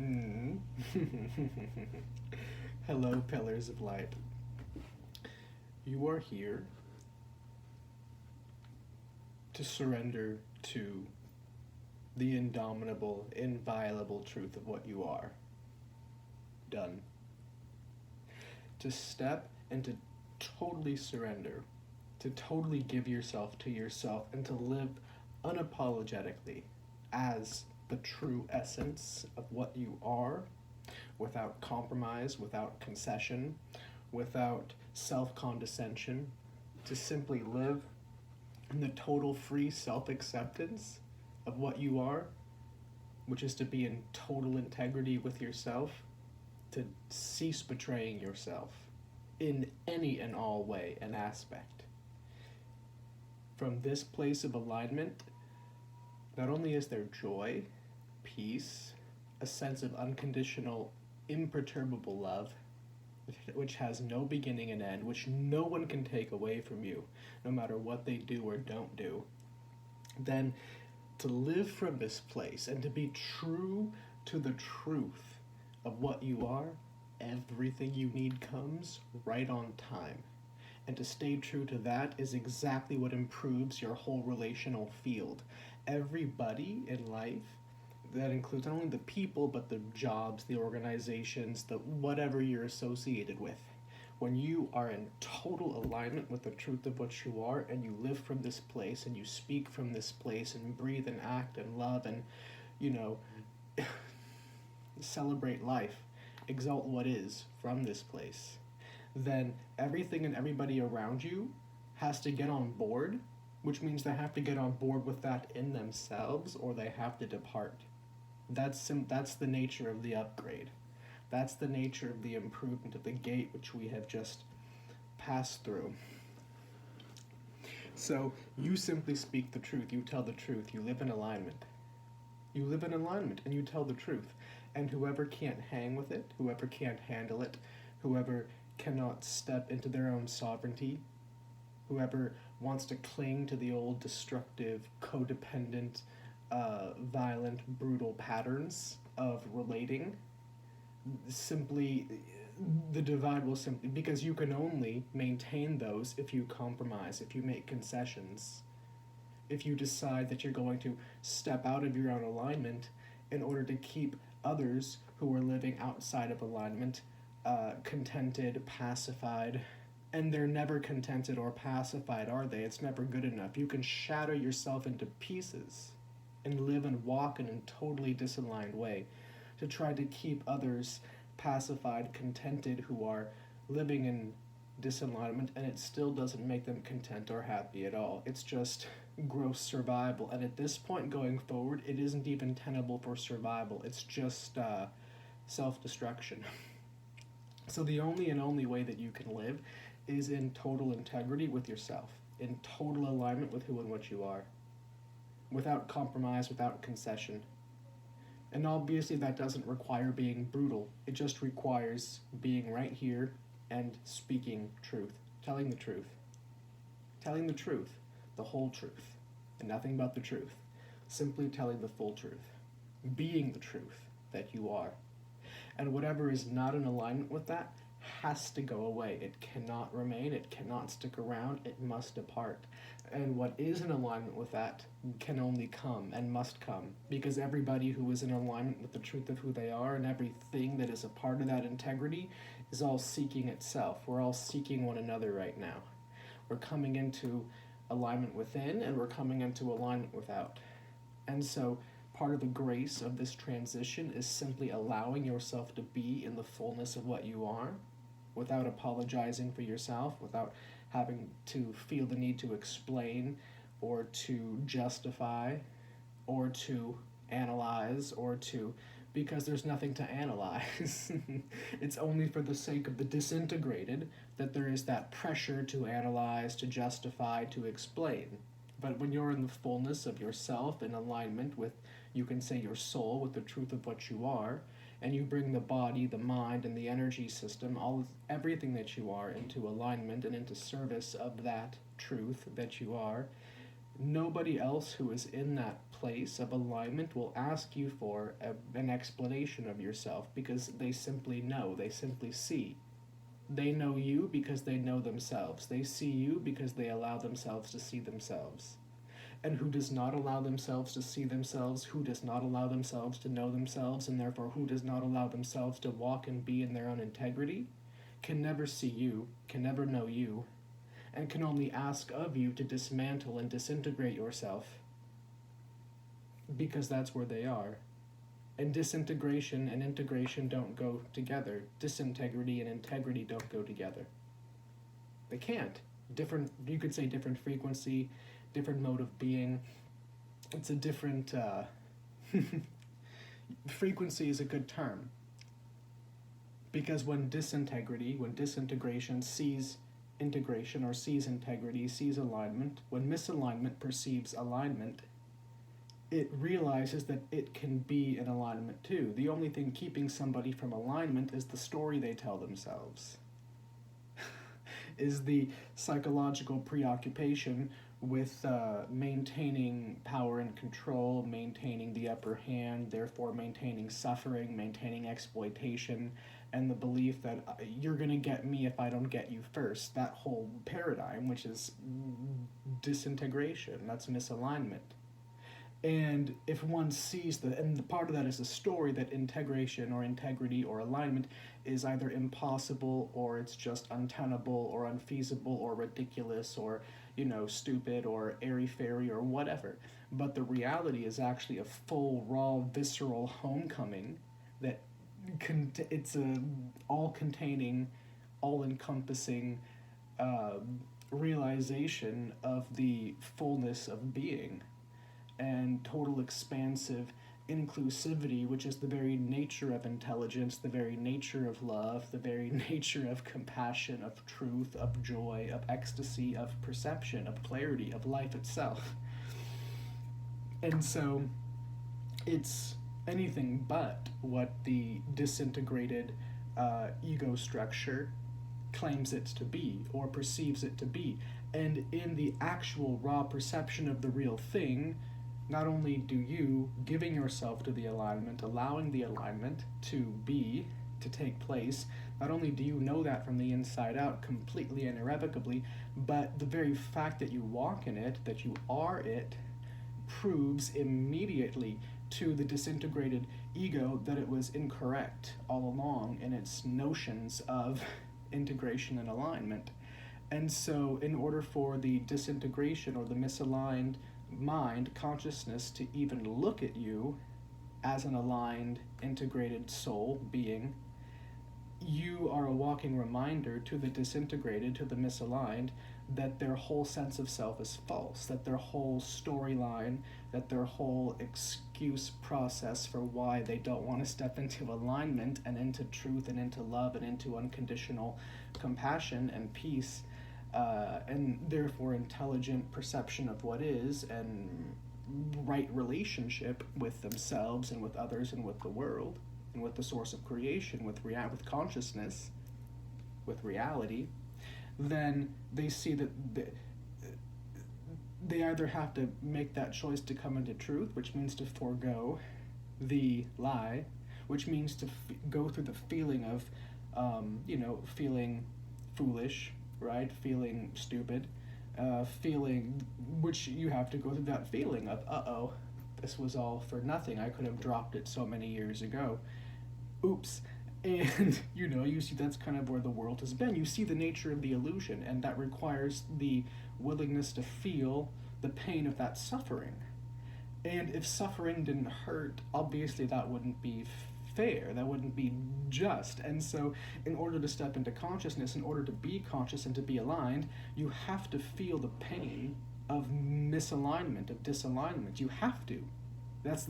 Mm. Hello, pillars of light. You are here to surrender to the indomitable, inviolable truth of what you are. Done. To step and to totally surrender, to totally give yourself to yourself, and to live unapologetically as the true essence of what you are, without compromise, without concession, without self condescension, to simply live in the total free self acceptance of what you are, which is to be in total integrity with yourself, to cease betraying yourself in any and all way and aspect. From this place of alignment, not only is there joy, peace, a sense of unconditional, imperturbable love, which has no beginning and end, which no one can take away from you, no matter what they do or don't do, then to live from this place and to be true to the truth of what you are, everything you need comes right on time. And to stay true to that is exactly what improves your whole relational field. Everybody in life, that includes not only the people, but the jobs, the organizations, the whatever you're associated with. When you are in total alignment with the truth of what you are, and you live from this place, and you speak from this place, and breathe and act and love and, you know, celebrate life, exalt what is from this place, then everything and everybody around you has to get on board, which means they have to get on board with that in themselves, or they have to depart. That's the nature of the upgrade. That's the nature of the improvement of the gate which we have just passed through. So you simply speak the truth, you tell the truth, you live in alignment. You live in alignment and you tell the truth. And whoever can't hang with it, whoever can't handle it, whoever cannot step into their own sovereignty, whoever wants to cling to the old destructive, codependent, violent, brutal patterns of relating, simply, the divide will simply, because you can only maintain those if you compromise, if you make concessions, if you decide that you're going to step out of your own alignment in order to keep others who are living outside of alignment contented, pacified. And they're never contented or pacified, are they? It's never good enough. You can shatter yourself into pieces and live and walk in a totally disaligned way to try to keep others pacified, contented, who are living in disalignment, and it still doesn't make them content or happy at all. It's just gross survival. And at this point going forward, it isn't even tenable for survival. It's just self-destruction. So the only and only way that you can live is in total integrity with yourself, in total alignment with who and what you are, without compromise, without concession. And obviously that doesn't require being brutal. It just requires being right here and speaking truth, telling the truth. Telling the truth, the whole truth, and nothing but the truth. Simply telling the full truth. Being the truth that you are. And whatever is not in alignment with that has to go away. It cannot remain, it cannot stick around, it must depart. And what is in alignment with that can only come and must come, because everybody who is in alignment with the truth of who they are and everything that is a part of that integrity is all seeking itself. We're all seeking one another right now. We're coming into alignment within, and we're coming into alignment without. And so part of the grace of this transition is simply allowing yourself to be in the fullness of what you are, without apologizing for yourself, without having to feel the need to explain or to justify or to analyze or to, because there's nothing to analyze. It's only for the sake of the disintegrated that there is that pressure to analyze, to justify, to explain. But when you're in the fullness of yourself, in alignment with, you can say, your soul, with the truth of what you are, and you bring the body, the mind, and the energy system, everything that you are, into alignment and into service of that truth that you are, Nobody else who is in that place of alignment will ask you for an explanation of yourself, because they simply know, they simply see. They know you because they know themselves. They see you because they allow themselves to see themselves. And who does not allow themselves to see themselves, who does not allow themselves to know themselves, and therefore who does not allow themselves to walk and be in their own integrity, can never see you, can never know you, and can only ask of you to dismantle and disintegrate yourself, because that's where they are. And disintegration and integration don't go together. Disintegrity and integrity don't go together. They can't. Different, you could say different frequency, different mode of being. It's a different, frequency is a good term. Because when disintegration sees integration, or sees integrity, sees alignment, when misalignment perceives alignment, it realizes that it can be in alignment too. The only thing keeping somebody from alignment is the story they tell themselves, is the psychological preoccupation with maintaining power and control, maintaining the upper hand, therefore maintaining suffering, maintaining exploitation, and the belief that you're going to get me if I don't get you first. That whole paradigm, which is disintegration, that's misalignment. And if one sees and the part of that is a story that integration or integrity or alignment is either impossible, or it's just untenable or unfeasible or ridiculous or, stupid or airy-fairy or whatever. But the reality is actually a full, raw, visceral homecoming that it's a all-containing, all-encompassing realization of the fullness of being, and total expansive inclusivity, which is the very nature of intelligence, the very nature of love, the very nature of compassion, of truth, of joy, of ecstasy, of perception, of clarity, of life itself. And so it's anything but what the disintegrated ego structure claims it to be or perceives it to be. And in the actual raw perception of the real thing, not only do you, giving yourself to the alignment, allowing the alignment to take place, not only do you know that from the inside out completely and irrevocably, but the very fact that you walk in it, that you are it, proves immediately to the disintegrated ego that it was incorrect all along in its notions of integration and alignment. And so in order for the disintegration or the misaligned mind, consciousness, to even look at you as an aligned, integrated soul being, you are a walking reminder to the disintegrated, to the misaligned, that their whole sense of self is false, that their whole storyline, that their whole excuse process for why they don't want to step into alignment and into truth and into love and into unconditional compassion and peace, and therefore intelligent perception of what is and right relationship with themselves and with others and with the world and with the source of creation, with consciousness, with reality, then they see that they either have to make that choice to come into truth, which means to forego the lie, which means to go through the feeling of, feeling foolish, right? Feeling stupid, feeling, which you have to go through that feeling of, uh-oh, this was all for nothing. I could have dropped it so many years ago. Oops. And, you see that's kind of where the world has been. You see the nature of the illusion, and that requires the willingness to feel the pain of that suffering. And if suffering didn't hurt, obviously that wouldn't be fair, that wouldn't be just. And so in order to step into consciousness, in order to be conscious and to be aligned, you have to feel the pain of misalignment, of disalignment. You have to. That's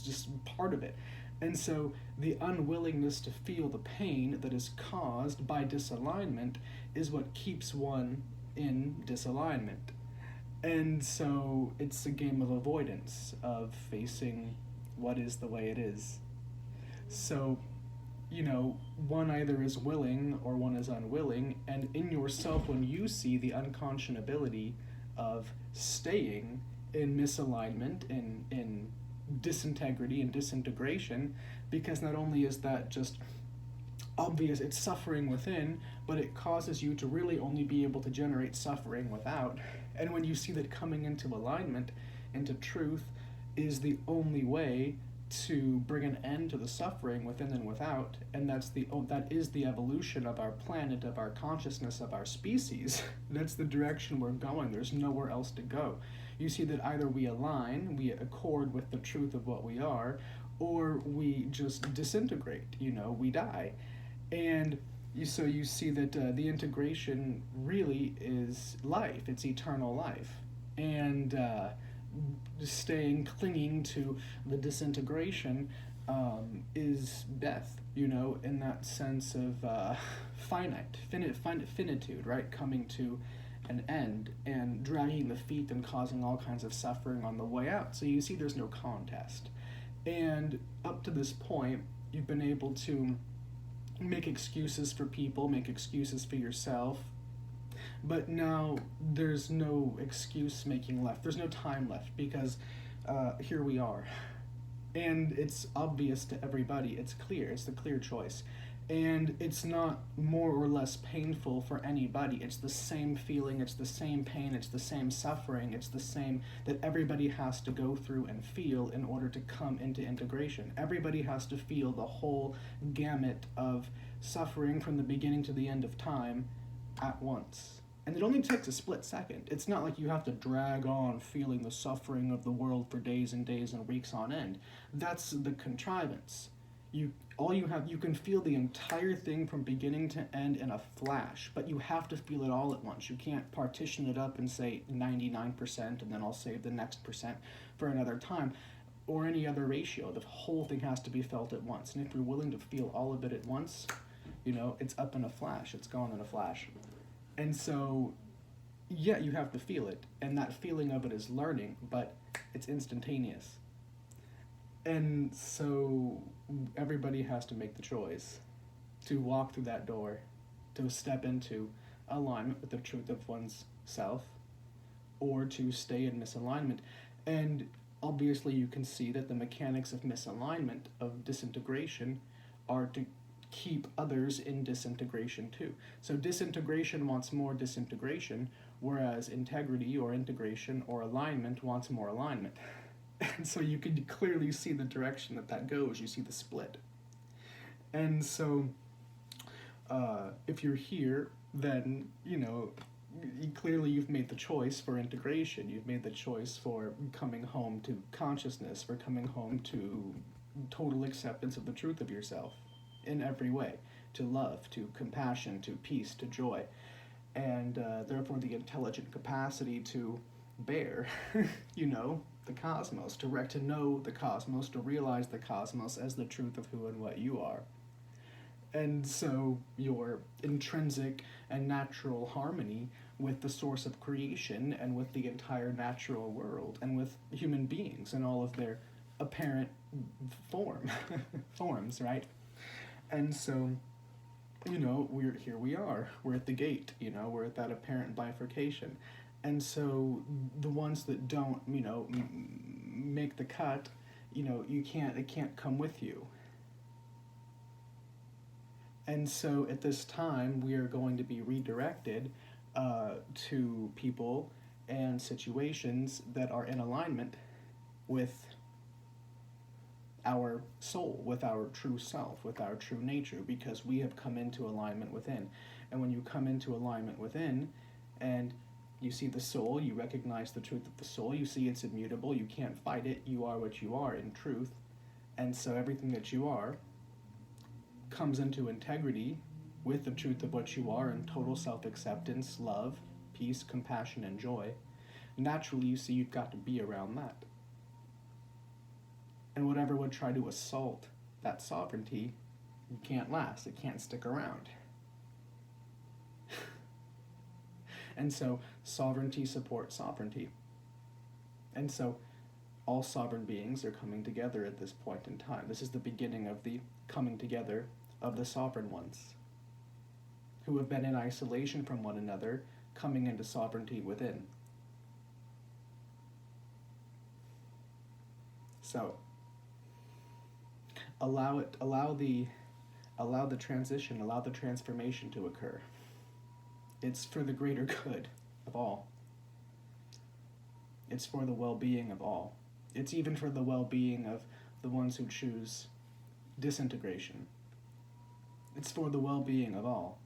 just part of it. And so the unwillingness to feel the pain that is caused by disalignment is what keeps one in disalignment. And so it's a game of avoidance, of facing what is the way it is. So, one either is willing or one is unwilling, and in yourself, when you see the unconscionability of staying in misalignment, in disintegrity and disintegration, because not only is that just obvious, it's suffering within, but it causes you to really only be able to generate suffering without. And when you see that coming into alignment, into truth, is the only way to bring an end to the suffering within and without, and that is the evolution of our planet, of our consciousness, of our species. That's the direction we're going. There's nowhere else to go. You see that either we align, we accord with the truth of what we are, or we just disintegrate, we die. And so you see that the integration really is life. It's eternal life. And clinging to the disintegration is death, in that sense of finitude, right? Coming to an end and dragging the feet and causing all kinds of suffering on the way out. So you see there's no contest. And up to this point, you've been able to make excuses for people, make excuses for yourself, but now there's no excuse making left. There's no time left, because here we are. And it's obvious to everybody. It's clear. It's the clear choice. And it's not more or less painful for anybody. It's the same feeling. It's the same pain. It's the same suffering. It's the same that everybody has to go through and feel in order to come into integration. Everybody has to feel the whole gamut of suffering from the beginning to the end of time at once. And it only takes a split second. It's not like you have to drag on feeling the suffering of the world for days and days and weeks on end. That's the contrivance. You can feel the entire thing from beginning to end in a flash, but you have to feel it all at once. You can't partition it up and say 99% and then I'll save the next percent for another time, or any other ratio. The whole thing has to be felt at once. And if you're willing to feel all of it at once, it's up in a flash. It's gone in a flash. And so, yeah, you have to feel it. And that feeling of it is learning, but it's instantaneous. And so everybody has to make the choice to walk through that door, to step into alignment with the truth of one's self, or to stay in misalignment. And obviously you can see that the mechanics of misalignment, of disintegration, are to keep others in disintegration too. So disintegration wants more disintegration, whereas integrity or integration or alignment wants more alignment. And so you can clearly see the direction that goes. You see the split. And so if you're here, then, clearly you've made the choice for integration. You've made the choice for coming home to consciousness, for coming home to total acceptance of the truth of yourself in every way, to love, to compassion, to peace, to joy, and therefore the intelligent capacity to bear, the cosmos, to know the cosmos, to realize the cosmos as the truth of who and what you are. And so your intrinsic and natural harmony with the source of creation and with the entire natural world and with human beings and all of their apparent forms, right? And so, we are. We're at the gate, we're at that apparent bifurcation. And so the ones that don't, make the cut, it can't come with you. And so at this time, we are going to be redirected to people and situations that are in alignment with our soul, with our true self, with our true nature, because we have come into alignment within. And when you come into alignment within and you see the soul, you recognize the truth of the soul, you see it's immutable, you can't fight it, you are what you are in truth. And so everything that you are comes into integrity with the truth of what you are in total self-acceptance, love, peace, compassion, and joy. Naturally, you see you've got to be around that. And whatever would try to assault that sovereignty, it can't last, it can't stick around. And so sovereignty supports sovereignty. And so all sovereign beings are coming together at this point in time. This is the beginning of the coming together of the sovereign ones, who have been in isolation from one another, coming into sovereignty within. So allow the transition, allow the transformation to occur. It's for the greater good of all. It's for the well-being of all. It's even for the well-being of the ones who choose disintegration. It's for the well-being of all.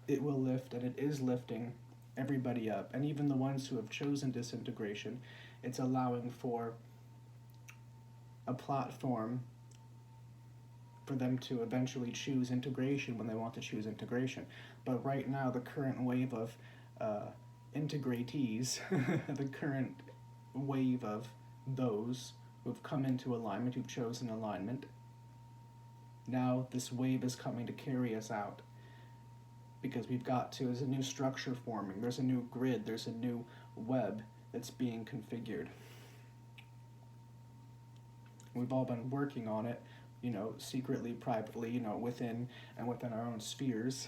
It will lift, and it is lifting everybody up, and even the ones who have chosen disintegration, it's allowing for a platform for them to eventually choose integration when they want to choose integration. But right now, the current wave of integratees, the current wave of those who've come into alignment, who've chosen alignment, now this wave is coming to carry us out. Because there's a new structure forming, there's a new grid, there's a new web that's being configured. We've all been working on it, secretly, privately, within our own spheres.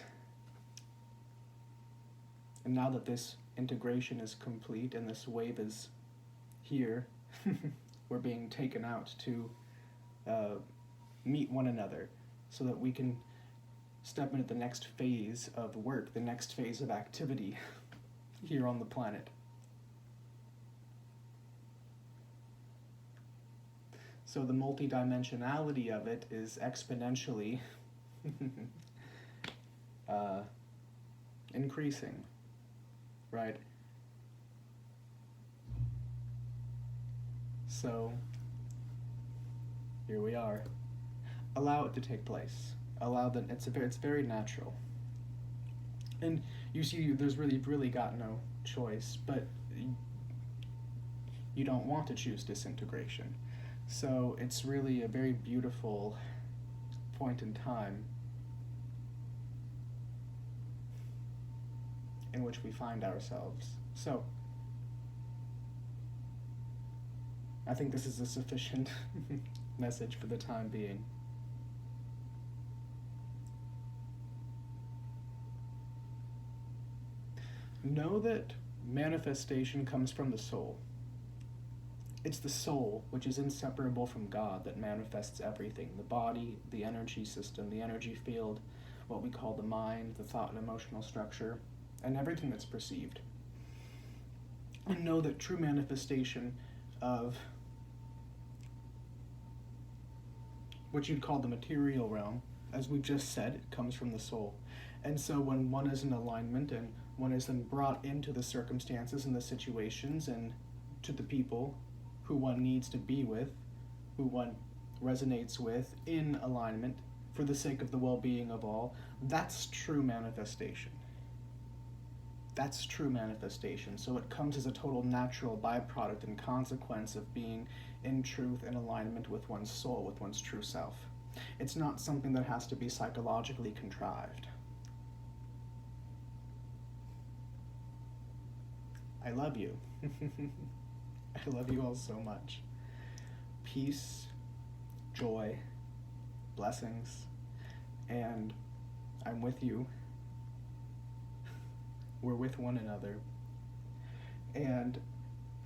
And now that this integration is complete and this wave is here, we're being taken out to meet one another so that we can step into the next phase of work, the next phase of activity here on the planet. So the multidimensionality of it is exponentially increasing, right? So here we are. Allow it to take place. It's very natural. And you see, you've really got no choice, but you don't want to choose disintegration. So it's really a very beautiful point in time in which we find ourselves. So I think this is a sufficient message for the time being. Know that manifestation comes from the soul. It's the soul, which is inseparable from God, that manifests everything. The body, the energy system, the energy field, what we call the mind, the thought and emotional structure, and everything that's perceived. And know that true manifestation of what you'd call the material realm, as we've just said, it comes from the soul. And so when one is in alignment and one is then brought into the circumstances and the situations and to the people who one needs to be with, who one resonates with in alignment for the sake of the well-being of all, that's true manifestation. That's true manifestation. So it comes as a total natural byproduct and consequence of being in truth and alignment with one's soul, with one's true self. It's not something that has to be psychologically contrived. I love you. I love you all so much. Peace, joy, blessings, and I'm with you. We're with one another. And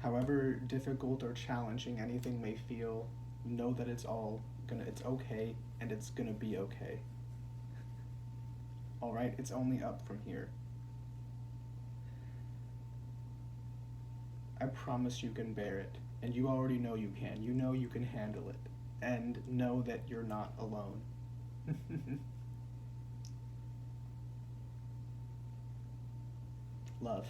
however difficult or challenging anything may feel, know that it's okay, and it's gonna be okay. All right, it's only up from here. I promise you can bear it, and you already know you can. You know you can handle it, and know that you're not alone. Love.